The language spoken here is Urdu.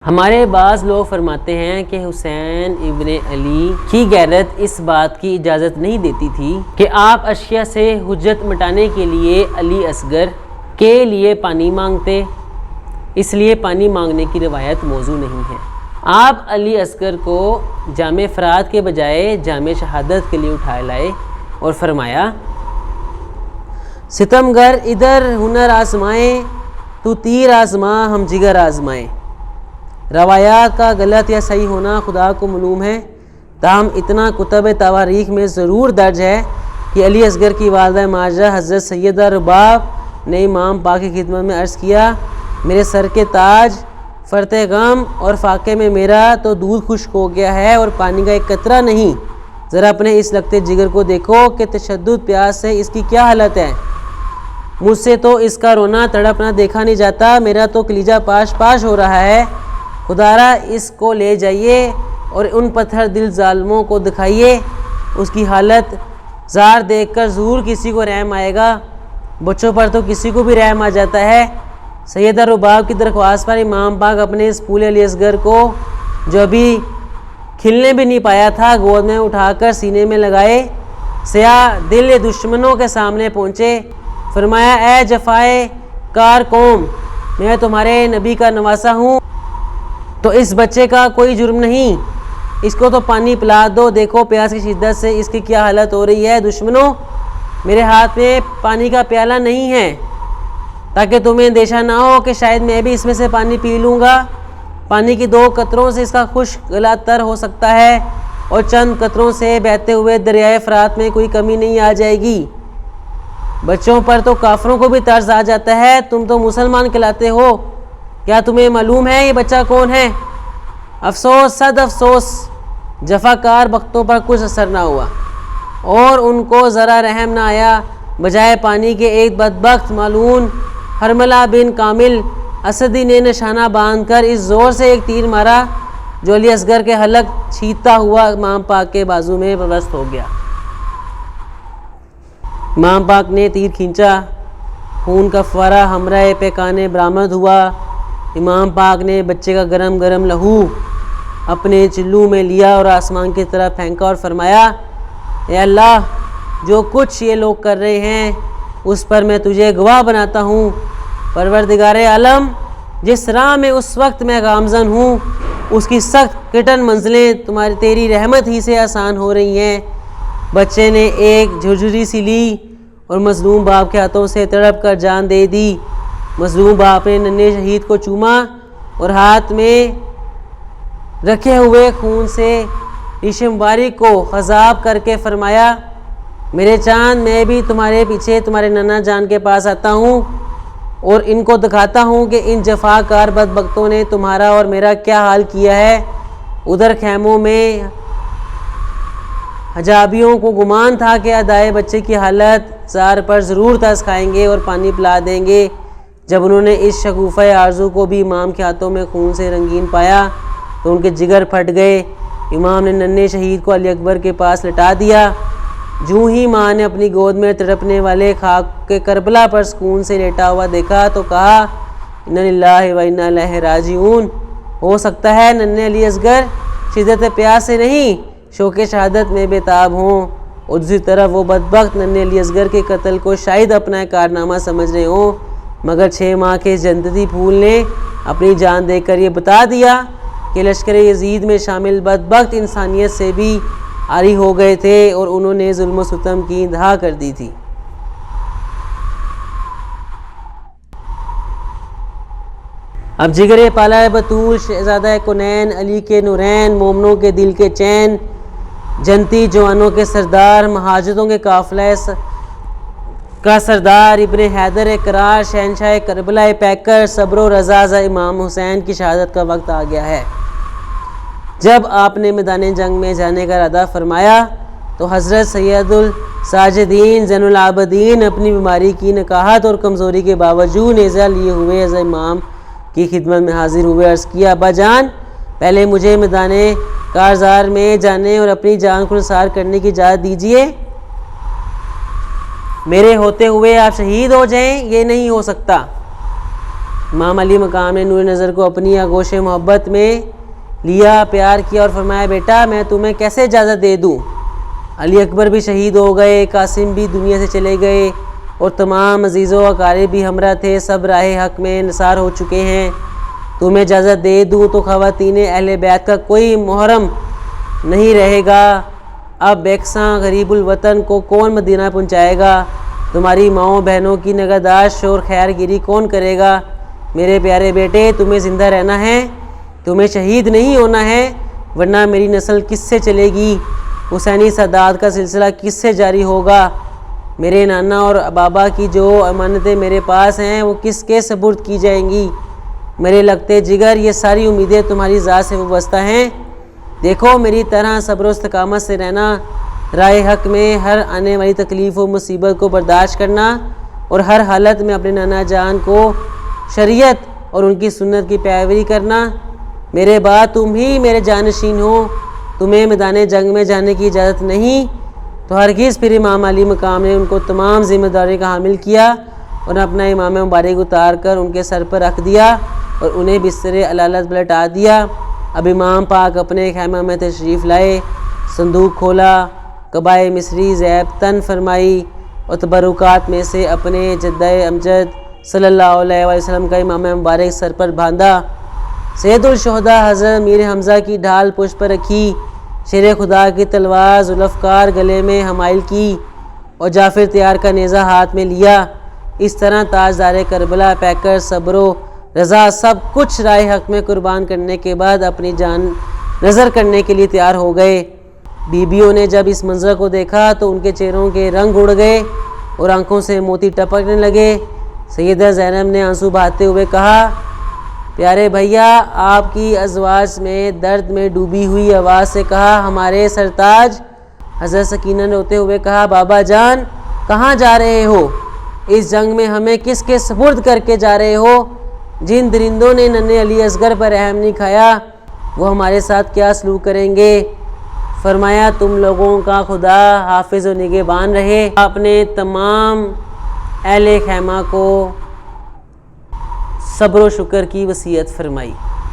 ہمارے بعض لوگ فرماتے ہیں کہ حسین ابن علی کی غیرت اس بات کی اجازت نہیں دیتی تھی کہ آپ اشیاء سے حجت مٹانے کے لیے علی اصغر کے لیے پانی مانگتے، اس لیے پانی مانگنے کی روایت موضوع نہیں ہے۔ آپ علی اصغر کو جام فرات کے بجائے جام شہادت کے لیے اٹھا لائے اور فرمایا، ستمگر ادھر ہنر آزمائیں، تو تیر آزما ہم جگر آزمائیں۔ روایات کا غلط یا صحیح ہونا خدا کو معلوم ہے، تاہم اتنا کتب تواریخ میں ضرور درج ہے کہ علی اصغر کی والدہ ماجرہ حضرت سیدہ رباب نے امام پاک کی خدمت میں عرض کیا، میرے سر کے تاج، فرط غم اور فاقے میں میرا تو دودھ خشک ہو گیا ہے اور پانی کا ایک قطرہ نہیں، ذرا اپنے اس لگتے جگر کو دیکھو کہ تشدد پیاس سے اس کی کیا حالت ہے۔ مجھ سے تو اس کا رونا تڑپنا دیکھا نہیں جاتا، میرا تو کلیجہ پاش پاش ہو رہا ہے، خدارا اس کو لے جائیے اور ان پتھر دل ظالموں کو دکھائیے، اس کی حالت زار دیکھ کر ضرور کسی کو رحم آئے گا، بچوں پر تو کسی کو بھی رحم آ جاتا ہے۔ سیدہ رباب کی درخواست پر امام پاک اپنے اس پھولے علی اصغر کو، جو ابھی کھلنے بھی نہیں پایا تھا، گود میں اٹھا کر سینے میں لگائے، سیاہ دل دشمنوں کے سامنے پہنچے، فرمایا، اے جفائے کار قوم، میں تمہارے نبی کا نواسا ہوں، تو اس بچے کا کوئی جرم نہیں، اس کو تو پانی پلا دو، دیکھو پیاس کی شدت سے اس کی کیا حالت ہو رہی ہے۔ دشمنوں، میرے ہاتھ میں پانی کا پیالہ نہیں ہے، تاکہ تمہیں اندیشہ نہ ہو کہ شاید میں بھی اس میں سے پانی پی لوں گا، پانی کی 2 قطروں سے اس کا خشک گلا تر ہو سکتا ہے اور چند قطروں سے بہتے ہوئے دریائے فرات میں کوئی کمی نہیں آ جائے گی۔ بچوں پر تو کافروں کو بھی طرز آ جاتا ہے، تم تو مسلمان کہلاتے ہو، کیا تمہیں معلوم ہے یہ بچہ کون ہے؟ افسوس، صد افسوس، جفاکار بختوں پر کچھ اثر نہ ہوا اور ان کو ذرا رحم نہ آیا، بجائے پانی کے ایک بدبخت ملعون حرملہ بن کامل اسدی نے نشانہ باندھ کر اس زور سے ایک تیر مارا جو علی اصغر کے حلق چھیدتا ہوا امام پاک کے بازو میں پیوست ہو گیا۔ امام پاک نے تیر کھینچا، خون کا فوارہ ہمراہ پیکانے برآمد ہوا، امام پاک نے بچے کا گرم گرم لہو اپنے چلو میں لیا اور آسمان کی طرف پھینکا اور فرمایا، اے اللہ، جو کچھ یہ لوگ کر رہے ہیں اس پر میں تجھے گواہ بناتا ہوں، پروردگار عالم، جس راہ میں اس وقت میں گامزن ہوں اس کی سخت کٹن منزلیں تیری رحمت ہی سے آسان ہو رہی ہیں۔ بچے نے ایک جھرجھری سی لی اور مظلوم باپ کے ہاتھوں سے تڑپ کر جان دے دی۔ مظلوم باپ نے ننھے شہید کو چوما اور ہاتھ میں رکھے ہوئے خون سے ریش مبارک کو خضاب کر کے فرمایا، میرے چاند، میں بھی تمہارے پیچھے تمہارے نانا جان کے پاس آتا ہوں اور ان کو دکھاتا ہوں کہ ان جفاکار بدبختوں نے تمہارا اور میرا کیا حال کیا ہے۔ ادھر خیموں میں حجابیوں کو گمان تھا کہ ادائے بچے کی حالت زار پر ضرور ترس کھائیں گے اور پانی پلا دیں گے۔ جب انہوں نے اس شگوفہ آرزو کو بھی امام کے ہاتھوں میں خون سے رنگین پایا تو ان کے جگر پھٹ گئے۔ امام نے ننھے شہید کو علی اکبر کے پاس لٹا دیا۔ جوں ہی ماں نے اپنی گود میں تڑپنے والے خاک کے کربلا پر سکون سے لیٹا ہوا دیکھا تو کہا، انا للہ و انا الیہ راجعون۔ ہو سکتا ہے ننھے علی اصغر شدت پیاس سے نہیں، شوق شہادت میں بے تاب ہوں، اور دوسری طرف وہ بدبخت ننھے علی اصغر کے قتل کو شاید اپنا کارنامہ سمجھ رہے ہوں، مگر 6 ماہ کے جنتی پھول نے اپنی جان دے کر یہ بتا دیا کہ لشکر یزید میں شامل بدبخت انسانیت سے بھی عاری ہو گئے تھے اور انہوں نے ظلم و ستم کی انتہا کر دی تھی۔ اب جگر پالہ بطول، شہزادہ کونین، علی کے نورین، مومنوں کے دل کے چین، جنتی جوانوں کے سردار، مہاجروں کے قافلہ کا سردار، ابن حیدر کرار، شہنشاہ کربلا پیکر، صبر و رضا امام حسین کی شہادت کا وقت آ گیا ہے۔ جب آپ نے میدان جنگ میں جانے کا ارادہ فرمایا تو حضرت سید الساجدین زین العابدین اپنی بیماری کی نکاہت اور کمزوری کے باوجود نیزہ لیے ہوئے حضرت امام کی خدمت میں حاضر ہوئے، عرض کیا، ابا جان، پہلے مجھے میدان کارزار میں جانے اور اپنی جان کو نثار کرنے کی اجازت دیجیے، میرے ہوتے ہوئے آپ شہید ہو جائیں، یہ نہیں ہو سکتا۔ امام علی مقام نے نور نظر کو اپنی آغوش محبت میں لیا، پیار کیا اور فرمایا بیٹا میں تمہیں کیسے اجازت دے دوں؟ علی اکبر بھی شہید ہو گئے، قاسم بھی دنیا سے چلے گئے اور تمام عزیز و اقارب بھی ہمراہ تھے، سب راہ حق میں نثار ہو چکے ہیں۔ تمہیں اجازت دے دوں تو خواتین اہل بیت کا کوئی محرم نہیں رہے گا۔ اب بیکساں غریب الوطن کو کون مدینہ پہنچائے گا؟ تمہاری ماؤں بہنوں کی نگہداشت اور خیر گیری کون کرے گا؟ میرے پیارے بیٹے تمہیں زندہ رہنا ہے، تمہیں شہید نہیں ہونا ہے، ورنہ میری نسل کس سے چلے گی؟ حسینی سادات کا سلسلہ کس سے جاری ہوگا؟ میرے نانا اور بابا کی جو امانتیں میرے پاس ہیں وہ کس کے سپرد کی جائیں گی؟ میرے لگتے جگر یہ ساری امیدیں تمہاری ذات سے وابستہ ہیں۔ دیکھو میری طرح صبر و استقامت سے رہنا، راہ حق میں ہر آنے والی تکلیف و مصیبت کو برداشت کرنا اور ہر حالت میں اپنے نانا جان کو شریعت اور ان کی سنت کی پیروی کرنا۔ میرے بعد تم ہی میرے جانشین ہو، تمہیں میدان جنگ میں جانے کی اجازت نہیں۔ تو ہرگز پھر امام علی مقام نے ان کو تمام ذمہ داری کا حامل کیا اور اپنا امام مبارک اتار کر ان کے سر پر رکھ دیا اور انہیں بستر علالت پلٹا دیا۔ اب امام پاک اپنے خیمہ میں تشریف لائے، صندوق کھولا، قبائے مصری زیب تن فرمائی اور تبرکات میں سے اپنے جدہ امجد صلی اللہ علیہ وسلم کا امام مبارک سر پر باندھا۔ سید الشہداء حضرت امیر حمزہ کی ڈھال پشت پر رکھی، شیر خدا کی تلوار ذوالفقار گلے میں حمائل کی اور جعفر تیار کا نیزہ ہاتھ میں لیا۔ اس طرح تاجدار کربلا پیکر صبر و رضا سب کچھ راہ حق میں قربان کرنے کے بعد اپنی جان نظر کرنے کے لیے تیار ہو گئے۔ بیویوں نے جب اس منظر کو دیکھا تو ان کے چہروں کے رنگ اڑ گئے اور آنکھوں سے موتی ٹپکنے لگے۔ سیدہ زینب نے آنسو بہاتے ہوئے کہا پیارے بھیا، آپ کی ازواج میں درد میں ڈوبی ہوئی آواز سے کہا ہمارے سرتاج۔ حضرت سکینہ نے روتے ہوئے کہا بابا جان کہاں جا رہے ہو؟ اس جنگ میں ہمیں کس کے سپرد کر کے جا رہے ہو؟ جن درندوں نے ننھے علی اصغر پر رحم نہیں کھایا وہ ہمارے ساتھ کیا سلوک کریں گے؟ فرمایا تم لوگوں کا خدا حافظ و نگہبان رہے۔ آپ نے تمام اہل خیمہ کو صبر و شکر کی وصیت فرمائی۔